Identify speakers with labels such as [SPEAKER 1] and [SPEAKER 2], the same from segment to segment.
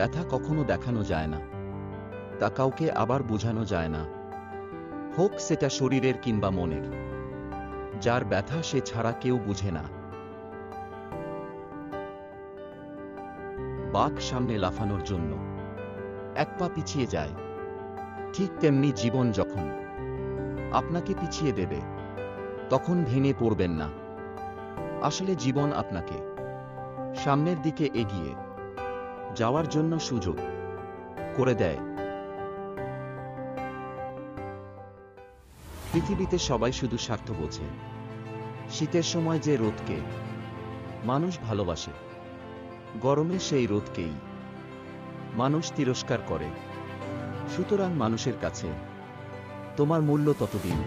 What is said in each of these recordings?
[SPEAKER 1] ব্যথা কখনো দেখানো যায় না, তা কাউকে আবার বোঝানো যায় না, হোক সেটা শরীরের কিংবা মনের। যার ব্যথা সে ছাড়া কেউ বুঝে না। বাঘ সামনে লাফানোর জন্য এক পা পিছিয়ে যায়, ঠিক তেমনি জীবন যখন আপনাকে পিছিয়ে দেবে, তখন ভেঙে পড়বেন না। আসলে জীবন আপনাকে সামনের দিকে এগিয়ে যাওয়ার জন্য সুযোগ করে দেয়। পৃথিবীতে সবাই শুধু স্বার্থ বোঝে। শীতের সময় যে রোদকে মানুষ ভালোবাসে, গরমে সেই রোদকেই মানুষ তিরস্কার করে। সুতরাং মানুষের কাছে তোমার মূল্য ততদিন,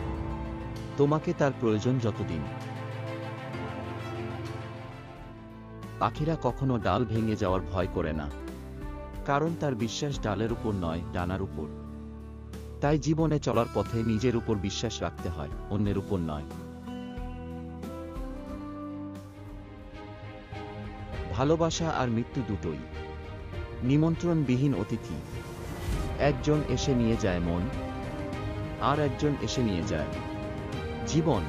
[SPEAKER 1] তোমাকে তার প্রয়োজন যতদিন। পাখিরা কখনো ডাল ভেঙে যাওয়ার ভয় করে না, কারণ তার বিশ্বাস ডালের উপর নয়, ডানার উপর। তাই জীবনে চলার পথে নিজের উপর বিশ্বাস রাখতে হয়, অন্যের উপর নয়। ভালোবাসা আর মৃত্যু দুটোই নিমন্ত্রণবিহীন অতিথি। একজন এসে নিয়ে যায় মন, আর একজন এসে নিয়ে যায় জীবন।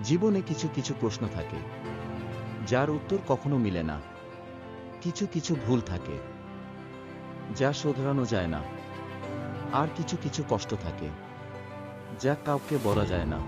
[SPEAKER 1] জীবনে কিছু কিছু প্রশ্ন থাকে যার উত্তর কখনো মিলে না। কিছু কিছু ভুল থাকে যা শোধরানো যায় না। আর কিছু কিছু কষ্ট থাকে যা কাউকে বলা যায় না।